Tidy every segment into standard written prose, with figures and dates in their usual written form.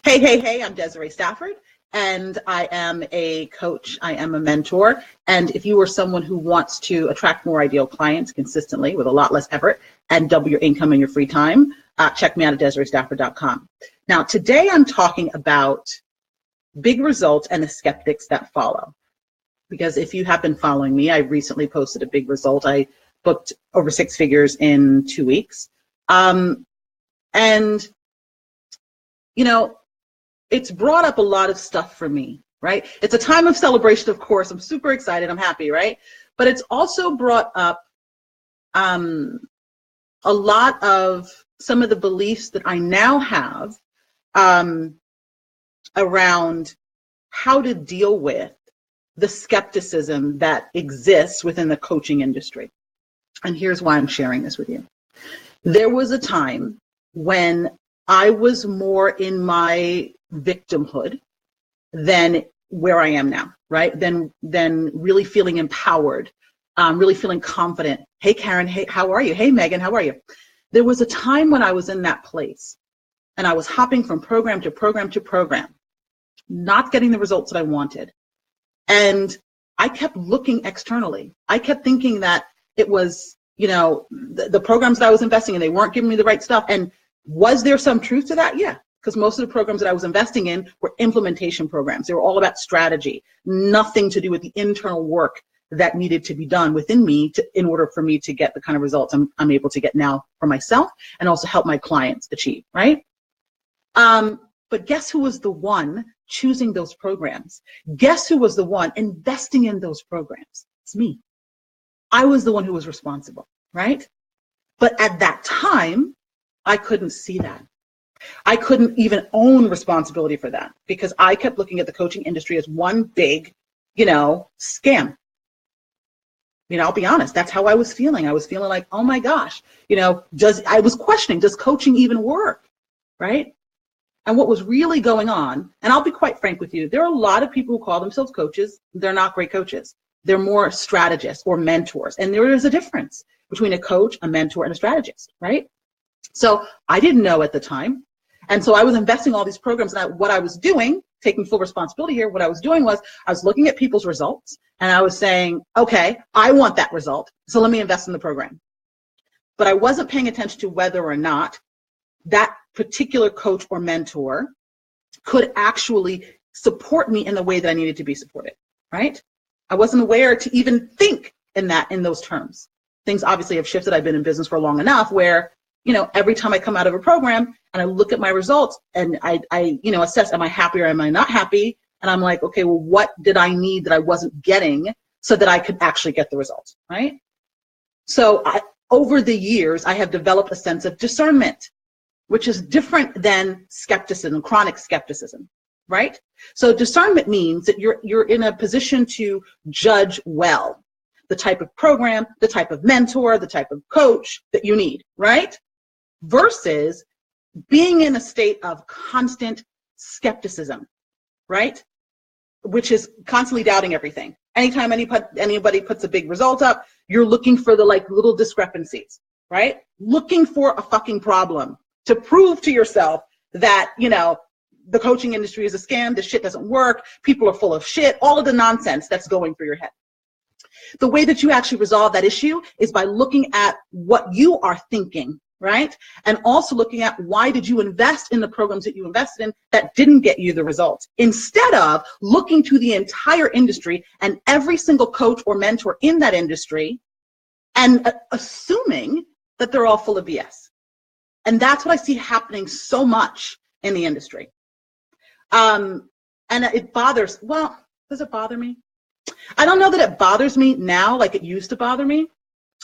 Hey, I'm Desiree Stafford, and I am a coach. I am a mentor. And if you are someone who wants to attract more ideal clients consistently with a lot less effort and double your income in your free time, check me out at DesireeStafford.com. Now, today I'm talking about big results and the skeptics that follow. Because if you have been following me, I recently posted a big result. I booked over 6 figures in 2 weeks. And, you know, it's brought up a lot of stuff for me, right? It's a time of celebration, of course. I'm super excited. I'm happy, right? But it's also brought up a lot of some of the beliefs that I now have around how to deal with the skepticism that exists within the coaching industry. And here's why I'm sharing this with you. There was a time when I was more in my victimhood than where I am now, right? Than really feeling empowered, really feeling confident. Hey, Karen, hey, how are you? Hey, Megan, how are you? There was a time when I was in that place and I was hopping from program to program to program, not getting the results that I wanted. And I kept looking externally. I kept thinking that it was, you know, the programs that I was investing in, they weren't giving me the right stuff. And was there some truth to that? Yeah, because most of the programs that I was investing in were implementation programs. They were all about strategy, nothing to do with the internal work that needed to be done within me in order for me to get the kind of results I'm able to get now for myself and also help my clients achieve, right? But guess who was the one choosing those programs? Guess who was the one investing in those programs? It's me. I was the one who was responsible, right? But at that time, I couldn't see that. I couldn't even own responsibility for that because I kept looking at the coaching industry as one big, scam. I'll be honest, that's how I was feeling. I was feeling like, oh my gosh, I was questioning, does coaching even work, right? And what was really going on, and I'll be quite frank with you, there are a lot of people who call themselves coaches. They're not great coaches. They're more strategists or mentors. And there is a difference between a coach, a mentor, and a strategist, right? So I didn't know at the time. And so I was investing all these programs, and what I was doing, taking full responsibility here, what I was doing was I was looking at people's results and I was saying, okay, I want that result, so let me invest in the program. But I wasn't paying attention to whether or not that particular coach or mentor could actually support me in the way that I needed to be supported, right? I wasn't aware to even think in those terms. Things obviously have shifted. I've been in business for long enough where, every time I come out of a program and I look at my results and I assess, am I happy or am I not happy? And I'm like, okay, well, what did I need that I wasn't getting so that I could actually get the results, right? So over the years, I have developed a sense of discernment, which is different than skepticism, chronic skepticism, right? So discernment means that you're in a position to judge well the type of program, the type of mentor, the type of coach that you need, right? Versus being in a state of constant skepticism, right? Which is constantly doubting everything. Anytime anybody puts a big result up, you're looking for the little discrepancies, right? Looking for a fucking problem to prove to yourself that, the coaching industry is a scam, this shit doesn't work, people are full of shit, all of the nonsense that's going through your head. The way that you actually resolve that issue is by looking at what you are thinking, right? And also looking at why did you invest in the programs that you invested in that didn't get you the results, instead of looking to the entire industry and every single coach or mentor in that industry and assuming that they're all full of BS. And that's what I see happening so much in the industry. And it bothers, does it bother me? I don't know that it bothers me now like it used to bother me,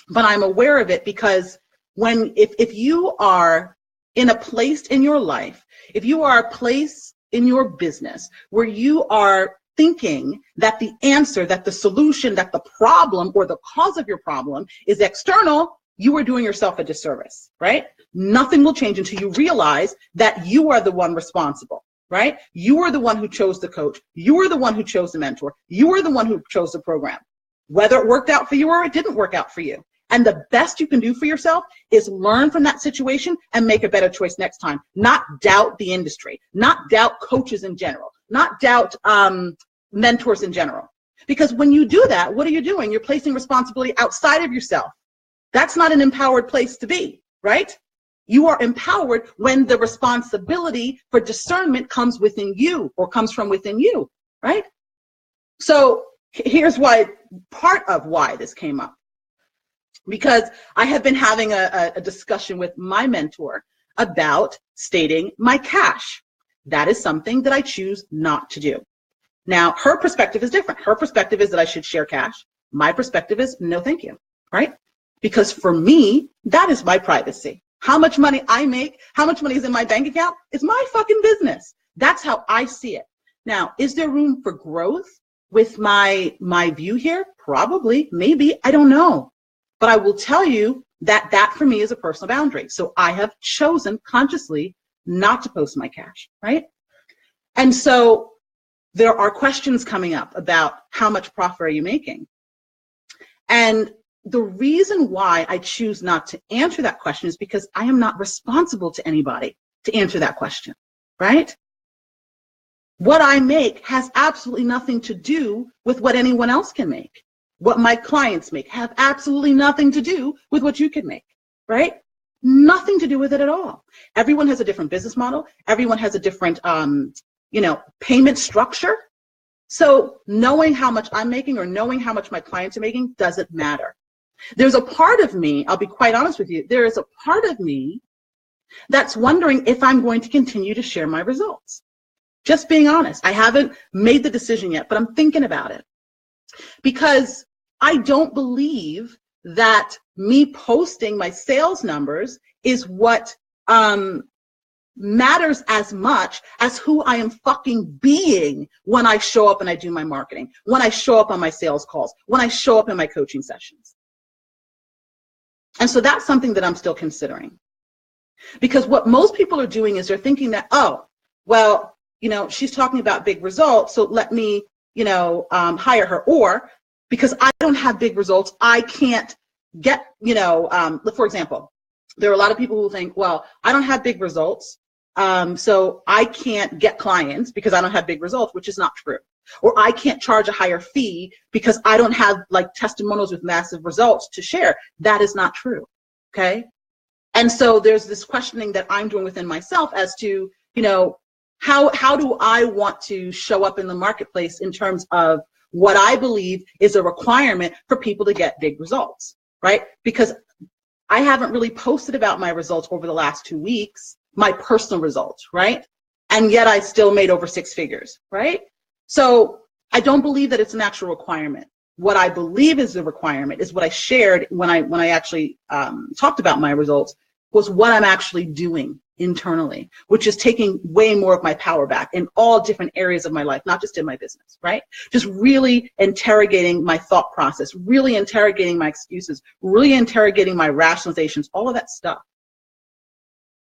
but I'm aware of it because if you are in a place in your life, if you are a place in your business where you are thinking that the answer, that the solution, that the problem or the cause of your problem is external, you are doing yourself a disservice, right? Nothing will change until you realize that you are the one responsible, right? You are the one who chose the coach. You are the one who chose the mentor. You are the one who chose the program, whether it worked out for you or it didn't work out for you. And the best you can do for yourself is learn from that situation and make a better choice next time. Not doubt the industry, not doubt coaches in general, not doubt mentors in general. Because when you do that, what are you doing? You're placing responsibility outside of yourself. That's not an empowered place to be, right? You are empowered when the responsibility for discernment comes within you or comes from within you, right? So here's why, part of why this came up. Because I have been having a discussion with my mentor about stating my cash. That is something that I choose not to do. Now, her perspective is different. Her perspective is that I should share cash. My perspective is no, thank you, right? Because for me, that is my privacy. How much money I make, how much money is in my bank account, is my fucking business. That's how I see it. Now, is there room for growth with my view here? Probably, maybe, I don't know. But I will tell you that that for me is a personal boundary. So I have chosen consciously not to post my cash, right? And so there are questions coming up about how much profit are you making? And the reason why I choose not to answer that question is because I am not responsible to anybody to answer that question, right? What I make has absolutely nothing to do with what anyone else can make. What my clients make have absolutely nothing to do with what you can make, right? Nothing to do with it at all. Everyone has a different business model. Everyone has a different, payment structure. So knowing how much I'm making or knowing how much my clients are making doesn't matter. There's a part of me, I'll be quite honest with you, there is a part of me that's wondering if I'm going to continue to share my results. Just being honest. I haven't made the decision yet, but I'm thinking about it. Because I don't believe that me posting my sales numbers is what matters as much as who I am fucking being when I show up and I do my marketing, when I show up on my sales calls, when I show up in my coaching sessions. And so that's something that I'm still considering. Because what most people are doing is they're thinking that, oh, well, she's talking about big results, so let me, hire her. Or because I don't have big results, I can't get, for example, there are a lot of people who think, well, I don't have big results, so I can't get clients because I don't have big results, which is not true. Or I can't charge a higher fee because I don't have like testimonials with massive results to share. That is not true, okay? And so there's this questioning that I'm doing within myself as to, how do I want to show up in the marketplace in terms of what I believe is a requirement for people to get big results, right? Because I haven't really posted about my results over the last 2 weeks, my personal results, right? And yet I still made over 6 figures, right? So I don't believe that it's an actual requirement. What I believe is the requirement is what I shared when I actually talked about my results, was what I'm actually doing internally, which is taking way more of my power back in all different areas of my life, not just in my business, right? Just really interrogating my thought process, really interrogating my excuses, really interrogating my rationalizations, all of that stuff.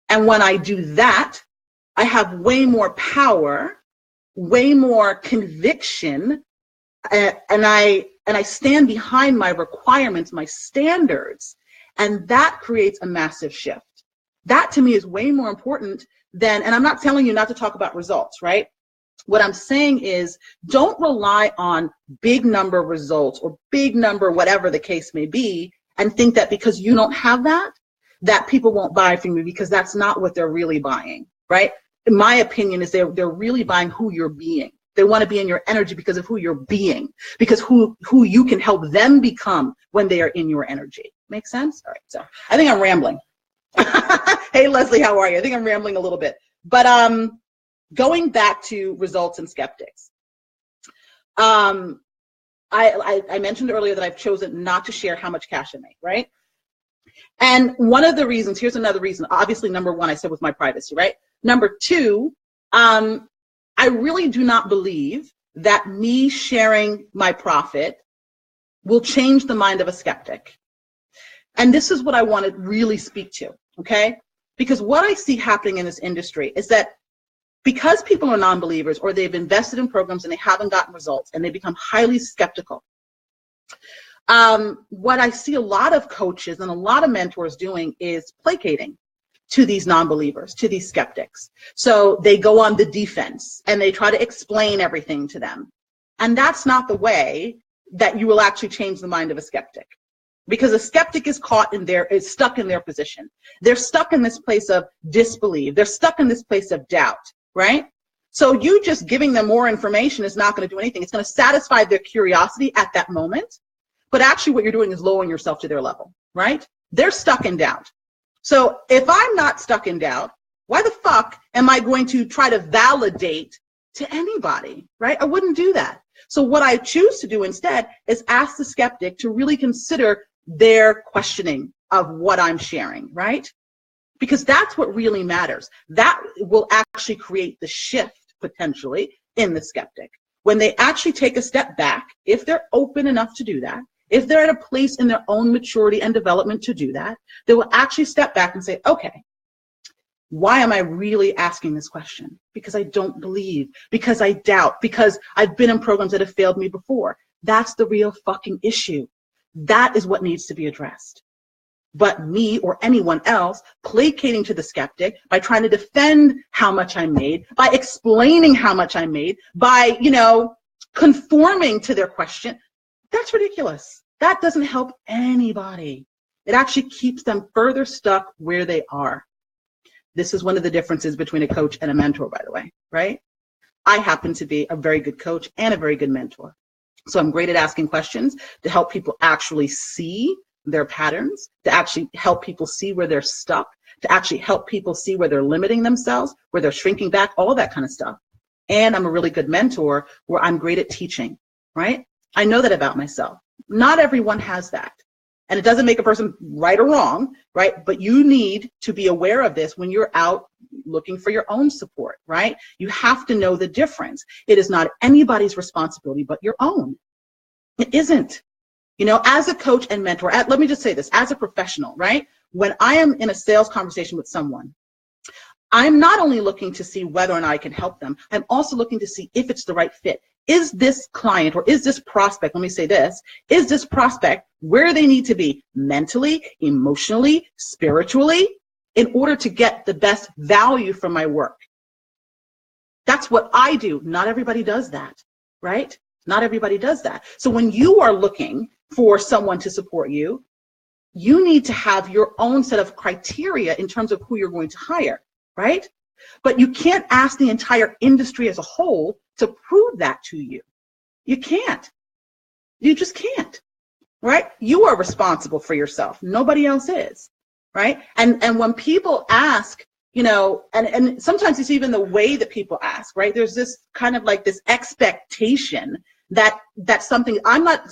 And when I do that, I have way more power, way more conviction, and I stand behind my requirements, my standards, and that creates a massive shift. That to me is way more important than, and I'm not telling you not to talk about results, right? What I'm saying is don't rely on big number results or big number, whatever the case may be, and think that because you don't have that, that people won't buy from you, because that's not what they're really buying, right? In my opinion is they're really buying who you're being. They want to be in your energy because of who you're being, because who you can help them become when they are in your energy. Make sense? All right, so I think I'm rambling. Hey, Leslie, how are you? I think I'm rambling a little bit. But going back to results and skeptics. I mentioned earlier that I've chosen not to share how much cash I make, right? And one of the reasons, here's another reason. Obviously, number one, I said was my privacy, right? Number two, I really do not believe that me sharing my profit will change the mind of a skeptic. And this is what I want to really speak to, okay? Because what I see happening in this industry is that because people are non-believers or they've invested in programs and they haven't gotten results and they become highly skeptical, What I see a lot of coaches and a lot of mentors doing is placating to these non-believers, to these skeptics. So they go on the defense and they try to explain everything to them. And that's not the way that you will actually change the mind of a skeptic. Because a skeptic is stuck in their position. They're stuck in this place of disbelief. They're stuck in this place of doubt, right? So you just giving them more information is not going to do anything. It's going to satisfy their curiosity at that moment. But actually what you're doing is lowering yourself to their level, right? They're stuck in doubt. So if I'm not stuck in doubt, why the fuck am I going to try to validate to anybody, right? I wouldn't do that. So what I choose to do instead is ask the skeptic to really consider their questioning of what I'm sharing, right? Because that's what really matters. That will actually create the shift potentially in the skeptic. When they actually take a step back, if they're open enough to do that, if they're at a place in their own maturity and development to do that, they will actually step back and say, okay, why am I really asking this question? Because I don't believe, because I doubt, because I've been in programs that have failed me before. That's the real fucking issue. That is what needs to be addressed. But me or anyone else placating to the skeptic by trying to defend how much I made, by explaining how much I made, by, conforming to their question, that's ridiculous. That doesn't help anybody. It actually keeps them further stuck where they are. This is one of the differences between a coach and a mentor, by the way, right? I happen to be a very good coach and a very good mentor. So I'm great at asking questions to help people actually see their patterns, to actually help people see where they're stuck, to actually help people see where they're limiting themselves, where they're shrinking back, all that kind of stuff. And I'm a really good mentor where I'm great at teaching, right? I know that about myself. Not everyone has that. And it doesn't make a person right or wrong, right? But you need to be aware of this when you're out looking for your own support, right? You have to know the difference. It is not anybody's responsibility but your own. It isn't. As a coach and mentor, let me just say this, as a professional, right? When I am in a sales conversation with someone, I'm not only looking to see whether or not I can help them, I'm also looking to see if it's the right fit. Is this client or is this prospect, let me say this, is this prospect where they need to be mentally, emotionally, spiritually, in order to get the best value from my work? That's what I do. Not everybody does that, right? Not everybody does that. So when you are looking for someone to support you, you need to have your own set of criteria in terms of who you're going to hire, right? But you can't ask the entire industry as a whole to prove that to you. You can't. You just can't, right? You are responsible for yourself. Nobody else is, right? And when people ask, and sometimes it's even the way that people ask, right? There's this kind of like this expectation that that's something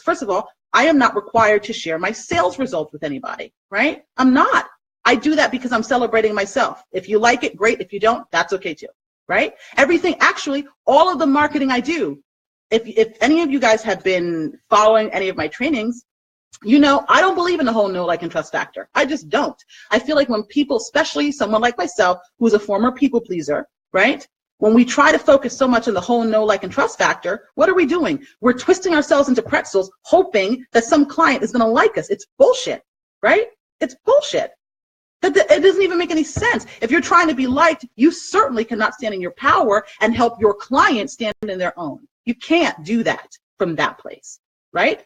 first of all, I am not required to share my sales results with anybody, right? I'm not. I do that because I'm celebrating myself. If you like it, great. If you don't, that's okay too, right? Actually, all of the marketing I do, if any of you guys have been following any of my trainings, I don't believe in the whole know, like, and trust factor. I just don't. I feel like when people, especially someone like myself, who's a former people pleaser, right? When we try to focus so much on the whole know, like, and trust factor, what are we doing? We're twisting ourselves into pretzels, hoping that some client is going to like us. It's bullshit, right? It's bullshit. It doesn't even make any sense. If you're trying to be liked, you certainly cannot stand in your power and help your client stand in their own. You can't do that from that place, right?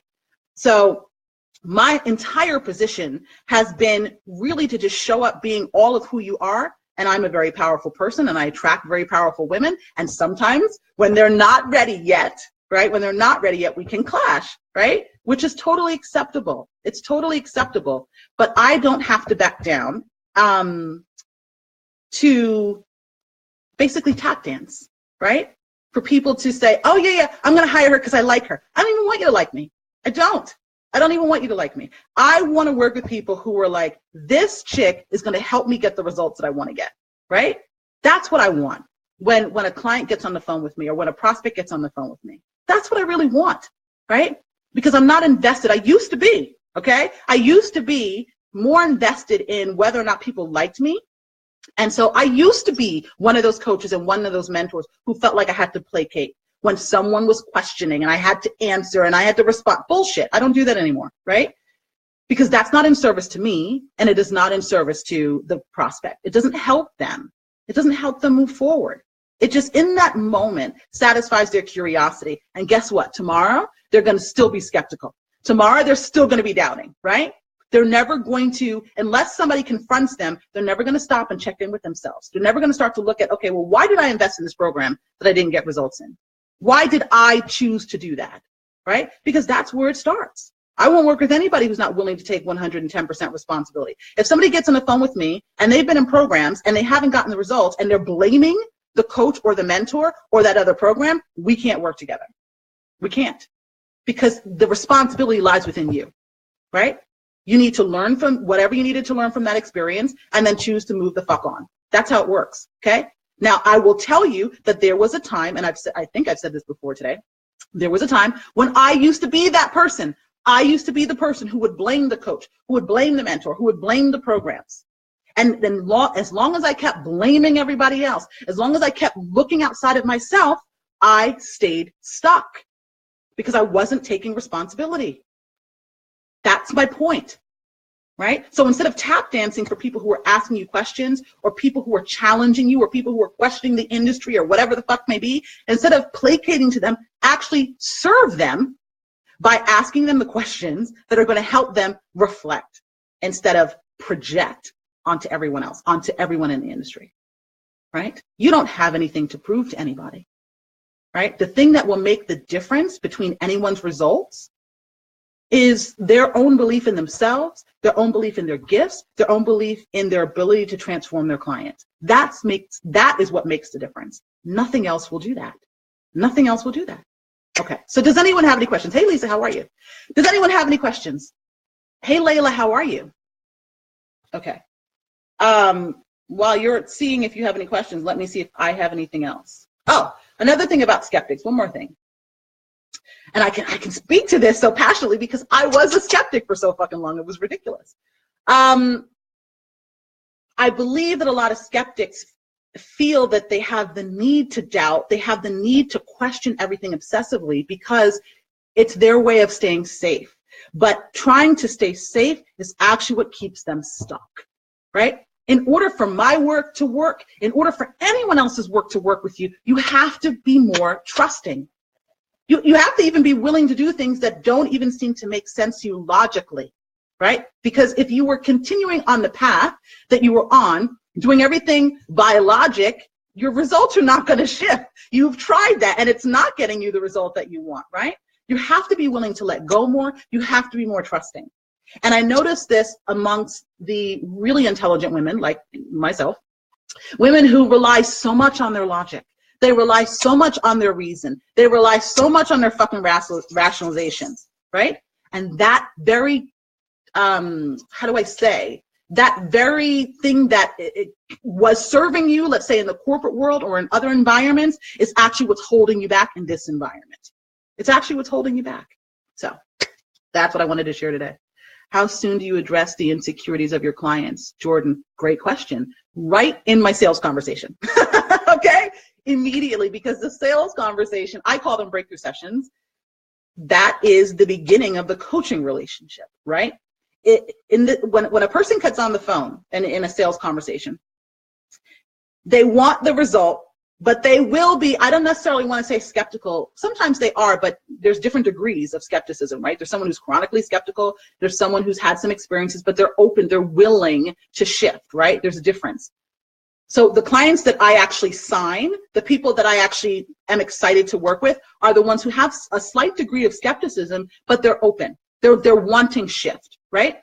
So my entire position has been really to just show up being all of who you are. And I'm a very powerful person and I attract very powerful women. And sometimes when they're not ready yet, right? When they're not ready yet, we can clash, right? Which is totally acceptable. It's totally acceptable. But I don't have to back down to basically tap dance, right? For people to say, oh, yeah, I'm going to hire her because I like her. I don't even want you to like me. I don't even want you to like me. I want to work with people who are like, this chick is going to help me get the results that I want to get, right? That's what I want when a client gets on the phone with me or when a prospect gets on the phone with me. That's what I really want, right? Because I'm not invested. I used to be, okay? I used to be more invested in whether or not people liked me. And so I used to be one of those coaches and one of those mentors who felt like I had to placate. when someone was questioning and I had to answer and I had to respond. Bullshit. I don't do that anymore, right? Because that's not in service to me, and it is not in service to the prospect. It doesn't help them. It doesn't help them move forward. It just, in that moment, satisfies their curiosity. And guess what? Tomorrow, they're going to still be skeptical. Tomorrow, they're still going to be doubting, right? They're never going to, unless somebody confronts them, they're never going to stop and check in with themselves. They're never going to start to look at, okay, well, why did I invest in this program that I didn't get results in? Why did I choose to do that, right? Because that's where it starts. I won't work with anybody who's not willing to take 110% responsibility. If somebody gets on the phone with me and they've been in programs and they haven't gotten the results and they're blaming the coach or the mentor or that other program, we can't work together. We can't, because the responsibility lies within you, right? You need to learn from whatever you needed to learn from that experience and then choose to move the fuck on. That's how it works, okay? Now, I will tell you that there was a time, and I think I've said this before today, there was a time when I used to be that person. I used to be the person who would blame the coach, who would blame the mentor, who would blame the programs. And then as long as I kept blaming everybody else, as long as I kept looking outside of myself, I stayed stuck because I wasn't taking responsibility. That's my point, right? So instead of tap dancing for people who are asking you questions or people who are challenging you or people who are questioning the industry or whatever the fuck may be, instead of placating to them, actually serve them by asking them the questions that are going to help them reflect instead of project onto everyone else, onto everyone in the industry, right? You don't have anything to prove to anybody, right? The thing that will make the difference between anyone's results is their own belief in themselves, their own belief in their gifts, their own belief in their ability to transform their clients. That is what makes the difference. Nothing else will do that. Nothing else will do that. Okay, so does anyone have any questions? Hey, Lisa, how are you? Does anyone have any questions? Hey, Layla, how are you? Okay. While you're seeing if you have any questions, let me see if I have anything else. Oh, another thing about skeptics, one more thing. And I can speak to this so passionately because I was a skeptic for so fucking long. It was ridiculous. I believe that a lot of skeptics feel that they have the need to doubt, they have the need to question everything obsessively because it's their way of staying safe. But trying to stay safe is actually what keeps them stuck, right? In order for my work to work, in order for anyone else's work to work with you, you have to be more trusting. You have to even be willing to do things that don't even seem to make sense to you logically, right? Because if you were continuing on the path that you were on, doing everything by logic, your results are not going to shift. You've tried that and it's not getting you the result that you want, right? You have to be willing to let go more. You have to be more trusting. And I noticed this amongst the really intelligent women like myself, women who rely so much on their logic. They rely so much on their reason. They rely so much on their fucking rationalizations, right? And that very, how do I say, that very thing that it was serving you, let's say in the corporate world or in other environments, is actually what's holding you back in this environment. It's actually what's holding you back. So that's what I wanted to share today. How soon do you address the insecurities of your clients? Jordan, great question. Right in my sales conversation, okay? Immediately, because the sales conversation, I call them breakthrough sessions. That is the beginning of the coaching relationship, right? When a person gets on the phone and in a sales conversation, they want the result, but they will be, I don't necessarily want to say skeptical. Sometimes they are, but there's different degrees of skepticism, right? There's someone who's chronically skeptical. There's someone who's had some experiences, but they're open, they're willing to shift, right? There's a difference. So the clients that I actually sign, the people that I actually am excited to work with, are the ones who have a slight degree of skepticism, but they're open. They're wanting shift, right?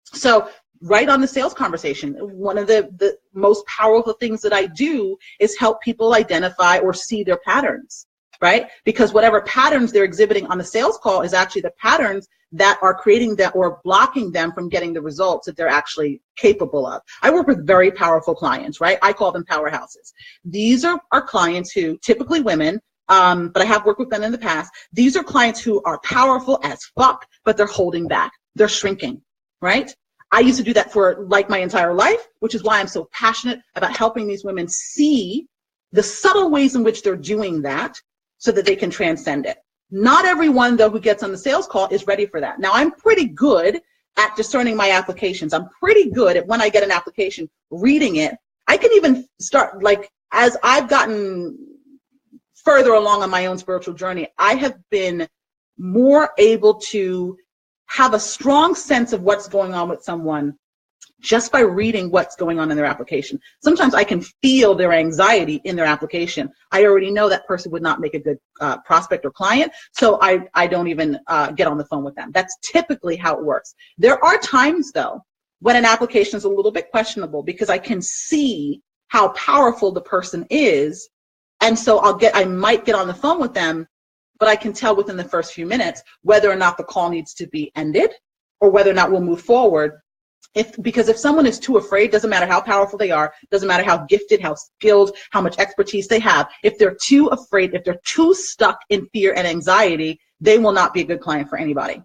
So right on the sales conversation, one of the most powerful things that I do is help people identify or see their patterns, right? Because whatever patterns they're exhibiting on the sales call is actually the patterns that are creating that or blocking them from getting the results that they're actually capable of. I work with very powerful clients, right? I call them powerhouses. These are clients who, typically women, but I have worked with them in the past. These are clients who are powerful as fuck, but they're holding back. They're shrinking, right? I used to do that for like my entire life, which is why I'm so passionate about helping these women see the subtle ways in which they're doing that, so that they can transcend it. Not everyone, though, who gets on the sales call is ready for that. Now, I'm pretty good at discerning my applications. I'm pretty good at when I get an application, reading it. I can even start, like, as I've gotten further along on my own spiritual journey, I have been more able to have a strong sense of what's going on with someone just by reading what's going on in their application. Sometimes I can feel their anxiety in their application. I already know that person would not make a good prospect or client, so I don't even get on the phone with them. That's typically how it works. There are times, though, when an application is a little bit questionable because I can see how powerful the person is, and so I might get on the phone with them, but I can tell within the first few minutes whether or not the call needs to be ended or whether or not we'll move forward. Because if someone is too afraid, doesn't matter how powerful they are, doesn't matter how gifted, how skilled, how much expertise they have, if they're too afraid, if they're too stuck in fear and anxiety, they will not be a good client for anybody,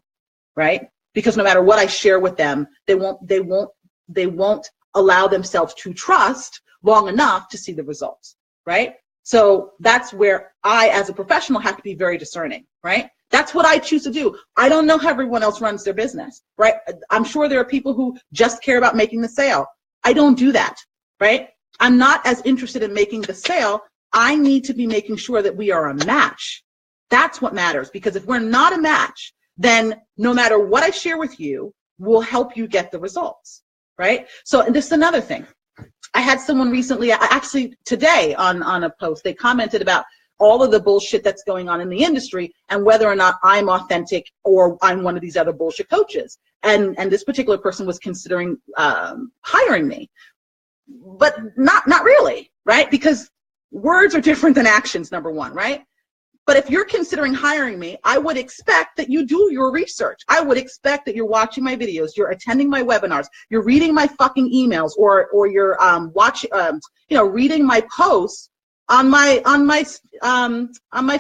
right? Because no matter what I share with them, they won't allow themselves to trust long enough to see the results, right? So that's where I, as a professional, have to be very discerning, right? That's what I choose to do. I don't know how everyone else runs their business, right? I'm sure there are people who just care about making the sale. I don't do that, right? I'm not as interested in making the sale. I need to be making sure that we are a match. That's what matters, because if we're not a match, then no matter what I share with you will help you get the results, right? So, and this is another thing. I had someone recently, actually today on a post, they commented about all of the bullshit that's going on in the industry and whether or not I'm authentic or I'm one of these other bullshit coaches. And this particular person was considering hiring me, but not really, right? Because words are different than actions, number one, right? But if you're considering hiring me, I would expect that you do your research. I would expect that you're watching my videos, you're attending my webinars, you're reading my fucking emails, or you're reading my posts on my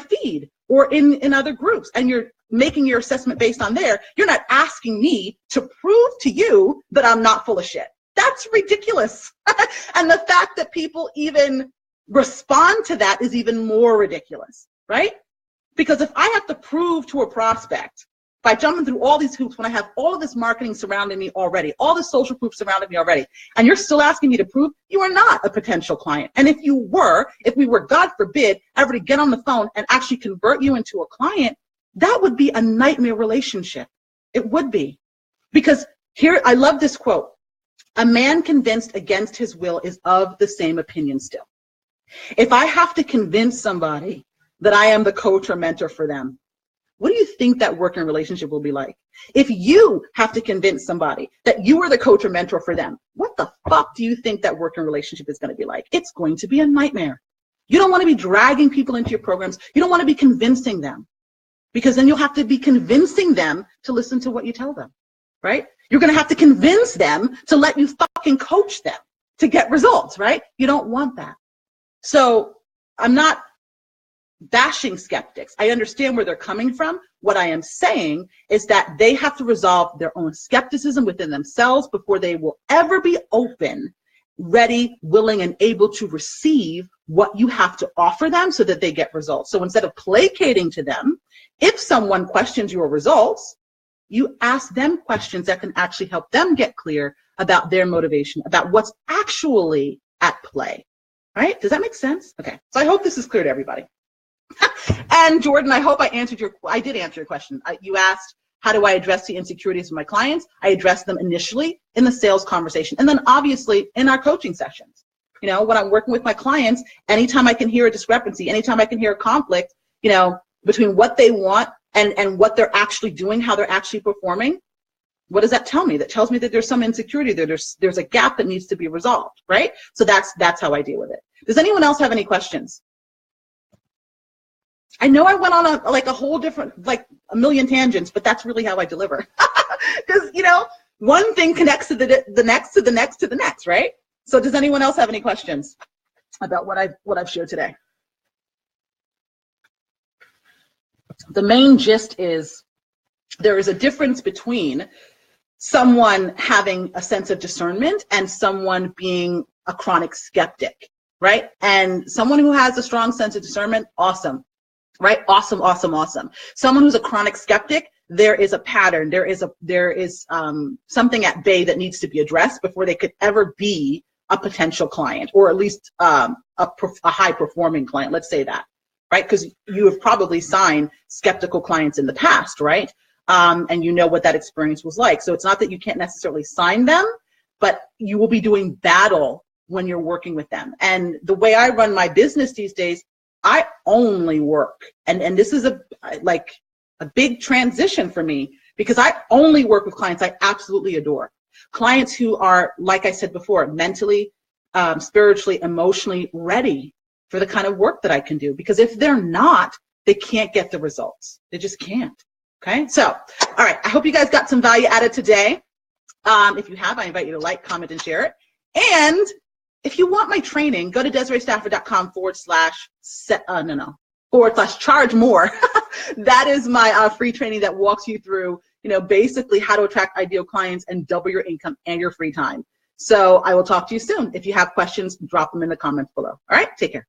feed or in other groups, and you're making your assessment based on there. You're not asking me to prove to you that I'm not full of shit. That's ridiculous. And the fact that people even respond to that is even more ridiculous, right? Because if I have to prove to a prospect by jumping through all these hoops when I have all of this marketing surrounding me already, all the social proof surrounding me already, and you're still asking me to prove, you are not a potential client. And if we were, God forbid, ever to get on the phone and actually convert you into a client, that would be a nightmare relationship. It would be. Because here, I love this quote. A man convinced against his will is of the same opinion still. If I have to convince somebody that I am the coach or mentor for them, what do you think that working relationship will be like? If you have to convince somebody that you are the coach or mentor for them, what the fuck do you think that working relationship is going to be like? It's going to be a nightmare. You don't want to be dragging people into your programs. You don't want to be convincing them, because then you'll have to be convincing them to listen to what you tell them, right? You're going to have to convince them to let you fucking coach them to get results, right? You don't want that. So I'm not bashing skeptics. I understand where they're coming from. What I am saying is that they have to resolve their own skepticism within themselves before they will ever be open, ready, willing, and able to receive what you have to offer them so that they get results. So instead of placating to them, if someone questions your results, you ask them questions that can actually help them get clear about their motivation, about what's actually at play. Right? Does that make sense? Okay. So I hope this is clear to everybody. And Jordan, I hope I did answer your question. You asked, how do I address the insecurities of my clients? I address them initially in the sales conversation, and then obviously in our coaching sessions. You know, when I'm working with my clients, anytime I can hear a discrepancy, anytime I can hear a conflict, you know, between what they want and what they're actually doing, how they're actually performing, what does that tell me? That tells me that there's some insecurity there. There's a gap that needs to be resolved, right? So that's how I deal with it. Does anyone else have any questions? I know I went on a whole different, like a million tangents, but that's really how I deliver. Because, you know, one thing connects to the next, to the next, to the next, right? So does anyone else have any questions about what I've shared today? The main gist is there is a difference between someone having a sense of discernment and someone being a chronic skeptic, right? And someone who has a strong sense of discernment, awesome. right? Awesome, awesome, awesome. Someone who's a chronic skeptic, there is a pattern. There is something at bay that needs to be addressed before they could ever be a potential client, or at least a high performing client. Let's say that, right? Because you have probably signed skeptical clients in the past, right? And you know what that experience was like. So it's not that you can't necessarily sign them, but you will be doing battle when you're working with them. And the way I run my business these days, I only work, and this is a big transition for me, because I only work with clients I absolutely adore. Clients who are, like I said before, mentally, spiritually, emotionally ready for the kind of work that I can do. Because if they're not, they can't get the results. They just can't. Okay, so, all right, I hope you guys got some value added today. If you have, I invite you to like, comment, and share it. And if you want my training, go to DesireeStafford.com/charge more. That is my free training that walks you through, basically how to attract ideal clients and double your income and your free time. So I will talk to you soon. If you have questions, drop them in the comments below. All right, take care.